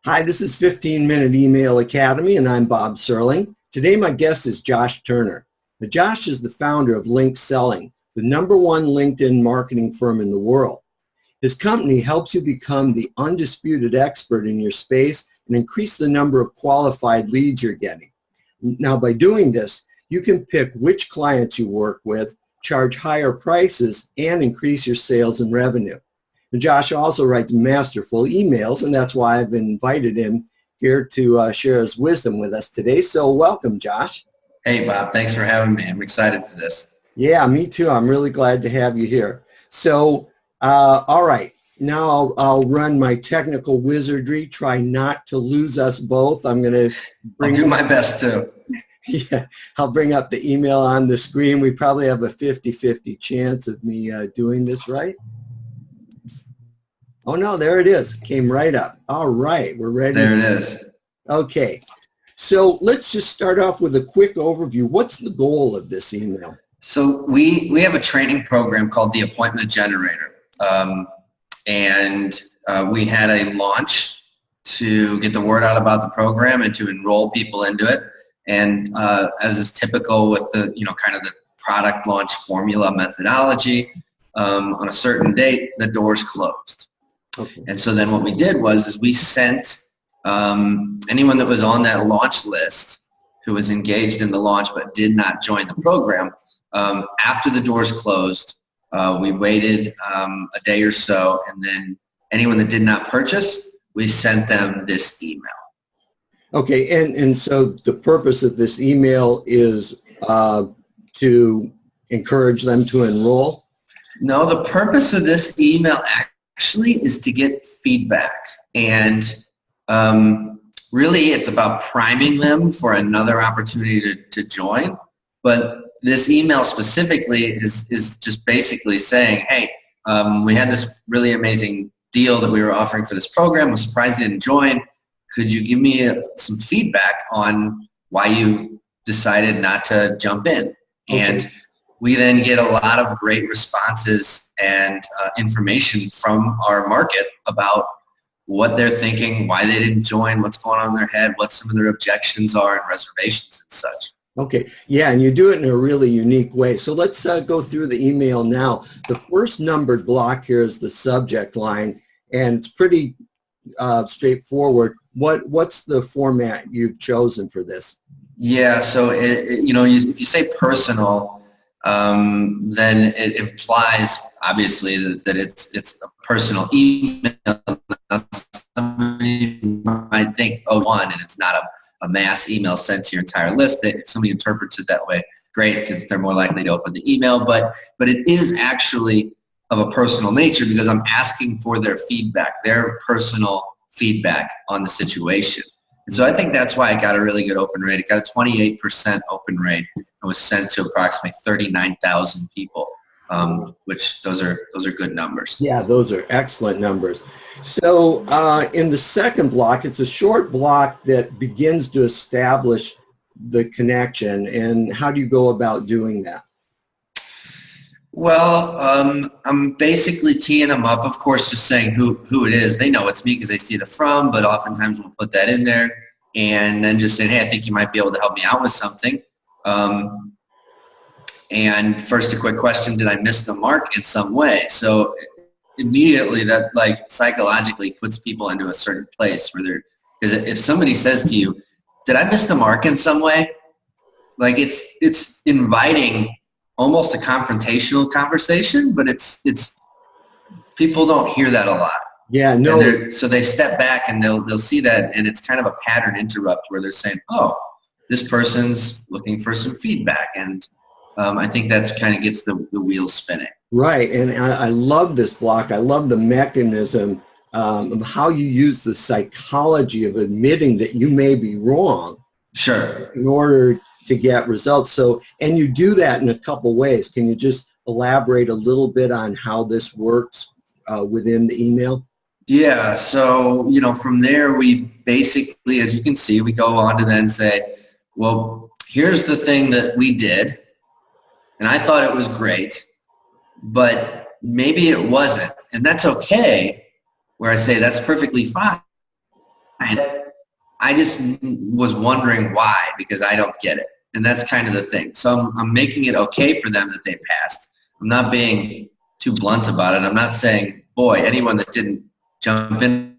Hi, this is 15-Minute Email Academy, and I'm Bob Serling. Today, my guest is JoshTurner. Now, Josh is the founder of Serling, the #1 LinkedIn marketing firm in the world. His company helps you become the undisputed expert in your space and increase the number of qualified leads you're getting. Now, by doing this, you can pick which clients you work with, charge higher prices, and increase your sales and revenue. And Josh also writes masterful emails, and that's why I've invited him here to share his wisdom with us today. So welcome, Josh. Hey, Bob. Thanks for having me. I'm excited for this. Yeah, me too. I'm really glad to have you here. So, all right. Now I'll run my technical wizardry. Try not to lose us both. I'm going to do my best too. Yeah, I'll bring up the email on the screen. We probably have a 50-50 chance of me doing this right. Oh, no, there it is. Came right up. All right, we're ready. There it is. Okay, so let's just start off with a quick overview. What's the goal of this email? So we have a training program called the Appointment Generator. We had a launch to get the word out about the program and to enroll people into it. And as is typical with the, kind of the product launch formula methodology, on a certain date, the doors closed. Okay. And so then what we did was we sent anyone that was on that launch list who was engaged in the launch but did not join the program, after the doors closed, we waited a day or so, and then anyone that did not purchase, we sent them this email. Okay, and so the purpose of this email is to encourage them to enroll? No, the purpose of this email actually is to get feedback, and really it's about priming them for another opportunity to join. But this email specifically is just basically saying, hey, we had this really amazing deal that we were offering for this program. I'm surprised you didn't join. Could you give me some feedback on why you decided not to jump in? Okay. And we then get a lot of great responses and information from our market about what they're thinking, why they didn't join, what's going on in their head, what some of their objections are and reservations and such. Okay, yeah, and you do it in a really unique way. So let's go through the email now. The first numbered block here is the subject line, and it's pretty straightforward. What's the format you've chosen for this? Yeah, so if you say personal, then it implies obviously that it's a personal email. Somebody might think, oh, one, and it's not a mass email sent to your entire list. If somebody interprets it that way, great, because they're more likely to open the email. But it is actually of a personal nature because I'm asking for their feedback, their personal feedback on the situation. And so I think that's why it got a really good open rate. It got a 28% open rate and was sent to approximately 39,000 people, which those are good numbers. Yeah, those are excellent numbers. So in the second block, it's a short block that begins to establish the connection. And how do you go about doing that? Well, I'm basically teeing them up, of course, just saying who it is. They know it's me because they see the from, but oftentimes we'll put that in there and then just saying, hey, I think you might be able to help me out with something. And first, a quick question, did I miss the mark in some way? So immediately that psychologically puts people into a certain place where because if somebody says to you, did I miss the mark in some way? It's inviting almost a confrontational conversation, but it's people don't hear that a lot. Yeah, no. So they step back and they'll see that, and it's kind of a pattern interrupt where they're saying, oh, this person's looking for some feedback, and I think that kind of gets the wheels spinning. Right, and I love this block. I love the mechanism of how you use the psychology of admitting that you may be wrong. Sure. In order to get results. So, and you do that in a couple ways. Can you just elaborate a little bit on how this works within the email? Yeah, so, from there we basically, as you can see, we go on to then say, well, here's the thing that we did, and I thought it was great, but maybe it wasn't, and that's okay, where I say that's perfectly fine. I just was wondering why, because I don't get it. And that's kind of the thing. So I'm making it okay for them that they passed. I'm not being too blunt about it. I'm not saying, boy, anyone that didn't jump in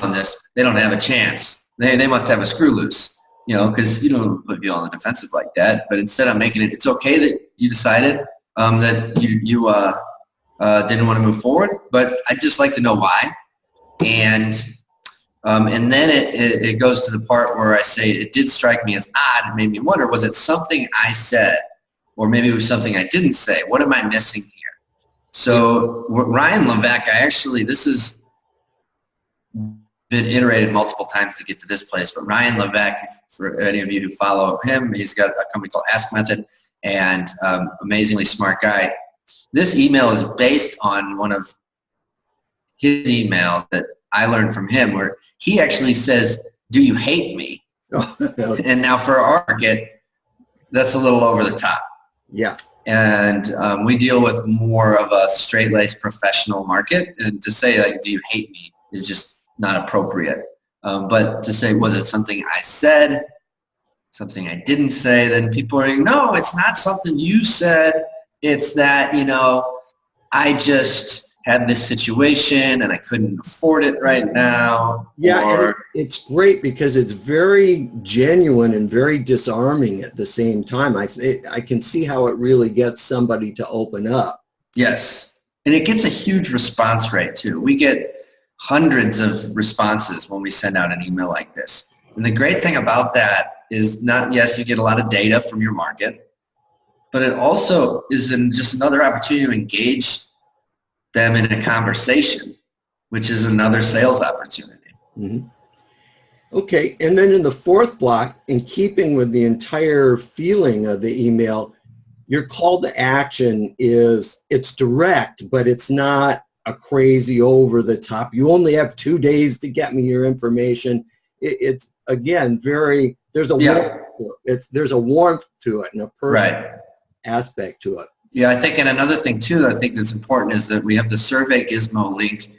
on this, they don't have a chance. They must have a screw loose, because you don't put people on the defensive like that. But instead I'm making it, it's okay that you decided that you didn't want to move forward, but I'd just like to know why. And then it goes to the part where I say it did strike me as odd. It made me wonder, was it something I said? Or maybe it was something I didn't say. What am I missing here? So Ryan Levesque, this has been iterated multiple times to get to this place, but Ryan Levesque, for any of you who follow him, he's got a company called Ask Method, and amazingly smart guy. This email is based on one of his emails that I learned from him, where he actually says, "Do you hate me?" And now for our market, that's a little over the top. Yeah. And we deal with more of a straight-laced professional market, and to say like, "Do you hate me?" is just not appropriate. But to say, was it something I said, something I didn't say, then people are saying, no, it's not something you said. It's that, I just had this situation and I couldn't afford it right now. Yeah, and it's great because it's very genuine and very disarming at the same time. I can see how it really gets somebody to open up. Yes, and it gets a huge response rate too. We get hundreds of responses when we send out an email like this. And the great thing about that is yes, you get a lot of data from your market, but it also is just another opportunity to engage them in a conversation, which is another sales opportunity. Mm-hmm. Okay, and then in the fourth block, in keeping with the entire feeling of the email, your call to action it's direct, but it's not a crazy over the top. You only have 2 days to get me your information. It's again there's a warmth to it. There's a warmth to it and a personal aspect to it. Yeah, I think, and another thing too, I think that's important is that we have the Survey Gizmo link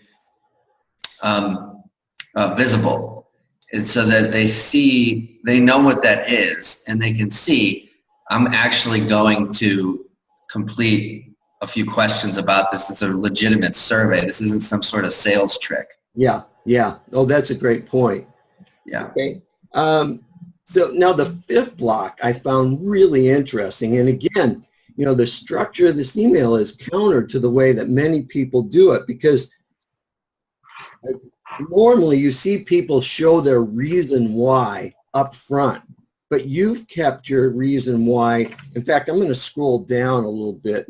visible, and so that they know what that is, and they can see I'm actually going to complete a few questions about this. It's a legitimate survey. This isn't some sort of sales trick. Yeah. Oh, that's a great point. Yeah. Okay. So now the fifth block I found really interesting, and again, the structure of this email is counter to the way that many people do it, because normally you see people show their reason why up front, but you've kept your reason why. In fact, I'm going to scroll down a little bit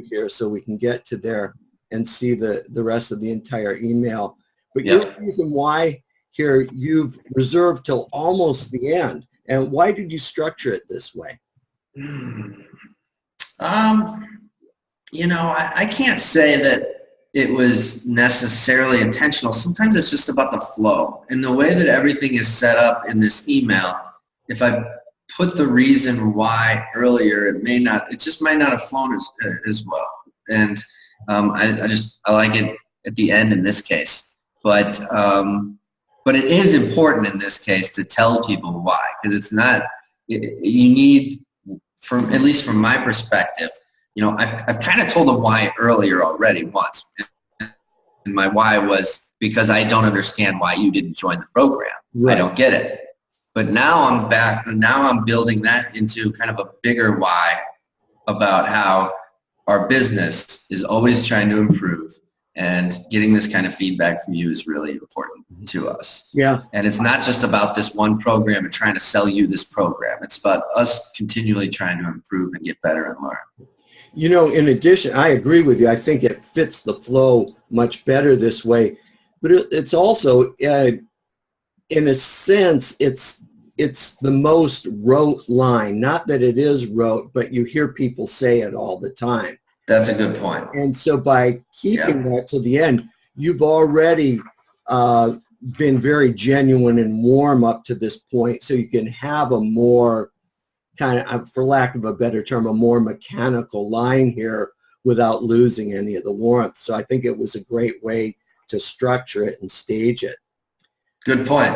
here so we can get to there and see the rest of the entire email. But your reason why here you've reserved till almost the end. And why did you structure it this way? I can't say that it was necessarily intentional. Sometimes it's just about the flow. And the way that everything is set up in this email, if I put the reason why earlier, it just might not have flown as well. And I like it at the end in this case. But it is important in this case to tell people why, because it's not, you need, at least from my perspective, I've kind of told them why earlier already once. And my why was because I don't understand why you didn't join the program. Right. I don't get it. But now I'm back, and now I'm building that into kind of a bigger why about how our business is always trying to improve, and getting this kind of feedback from you is really important to us. Yeah. And it's not just about this one program and trying to sell you this program. It's about us continually trying to improve and get better and learn. In addition, I agree with you. I think it fits the flow much better this way. But it's also, in a sense, it's the most rote line. Not that it is rote, but you hear people say it all the time. That's a good point. And so by keeping that to the end, you've already been very genuine and warm up to this point, so you can have a more kind of, for lack of a better term, a more mechanical line here without losing any of the warmth. So I think it was a great way to structure it and stage it. Good point.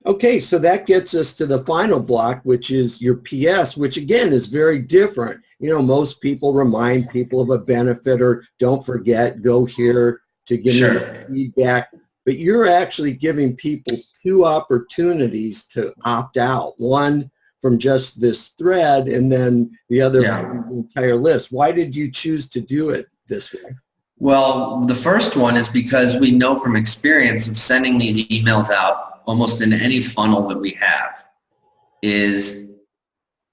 Okay, so that gets us to the final block, which is your PS, which again is very different. You know, most people remind people of a benefit or don't forget, go here to give Sure. me feedback. But you're actually giving people two opportunities to opt out. One from just this thread and then the other from the entire list. Why did you choose to do it this way? Well, the first one is because we know from experience of sending these emails out almost in any funnel that we have is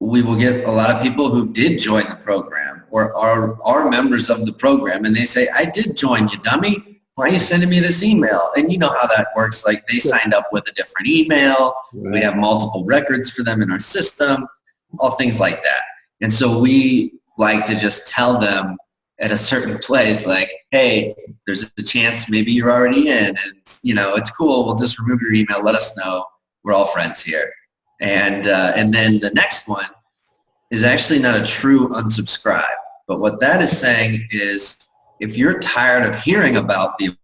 we will get a lot of people who did join the program or are members of the program, and they say, I did join you, dummy. Why are you sending me this email? And you know how that works. Like they signed up with a different email. Right. We have multiple records for them in our system, all things like that. And so we like to just tell them at a certain place, like, hey, there's a chance maybe you're already in, and you know, it's cool. We'll just remove your email. Let us know. We're all friends here. And then the next one is actually not a true unsubscribe. But what that is saying is, if you're tired of hearing about the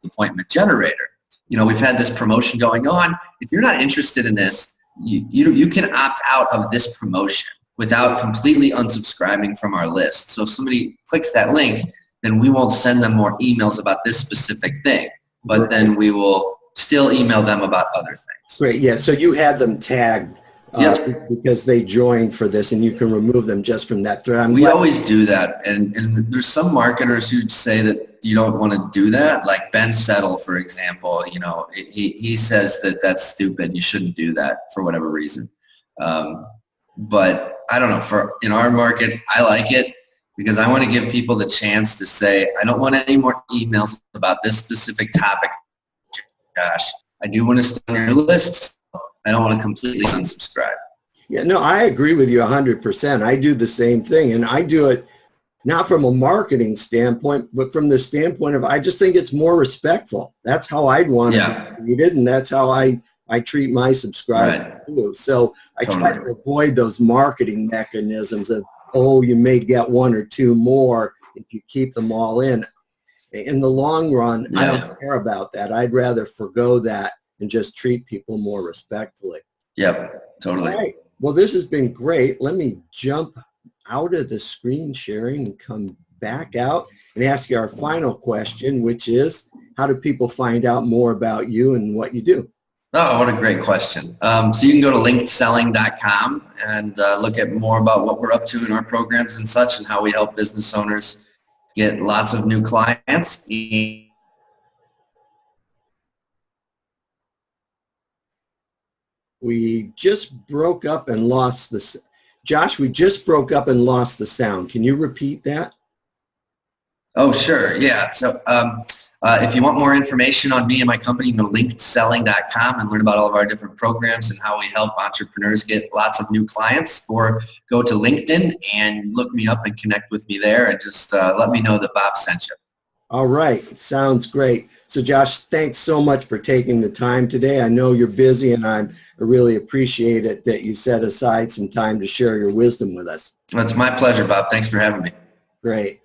appointment generator, you know, we've had this promotion going on. If you're not interested in this, you can opt out of this promotion without completely unsubscribing from our list. So if somebody clicks that link, then we won't send them more emails about this specific thing, but then we will still email them about other things. Great, yeah, so you had them tagged because they joined for this, and you can remove them just from that thread. We always do that, and there's some marketers who say that you don't want to do that, like Ben Settle, for example. You know, he says that that's stupid. You shouldn't do that for whatever reason. But I don't know, in our market, I like it because I want to give people the chance to say, I don't want any more emails about this specific topic, Josh. I do want to stay on your list. I don't want to completely unsubscribe. Yeah, no, I agree with you 100%. I do the same thing, and I do it not from a marketing standpoint, but from the standpoint of I just think it's more respectful. That's how I'd want to be treated, and that's how I treat my subscribers too. So I try to avoid those marketing mechanisms of, oh, you may get one or two more if you keep them all in. In the long run, I don't care about that. I'd rather forgo that and just treat people more respectfully. Yep, totally. All right. Well, this has been great. Let me jump out of the screen sharing and come back out and ask you our final question, which is, how do people find out more about you and what you do? Oh, what a great question. So you can go to linkedselling.com and look at more about what we're up to in our programs and such, and how we help business owners get lots of new clients. We just broke up and lost the... Josh, we just broke up and lost the sound. Can you repeat that? Oh, sure. Yeah. So if you want more information on me and my company, you can go to linkedselling.com and learn about all of our different programs and how we help entrepreneurs get lots of new clients. Or go to LinkedIn and look me up and connect with me there, and just let me know that Bob sent you. All right. Sounds great. So Josh, thanks so much for taking the time today. I know you're busy, and I really appreciate it that you set aside some time to share your wisdom with us. It's my pleasure, Bob. Thanks for having me. Great.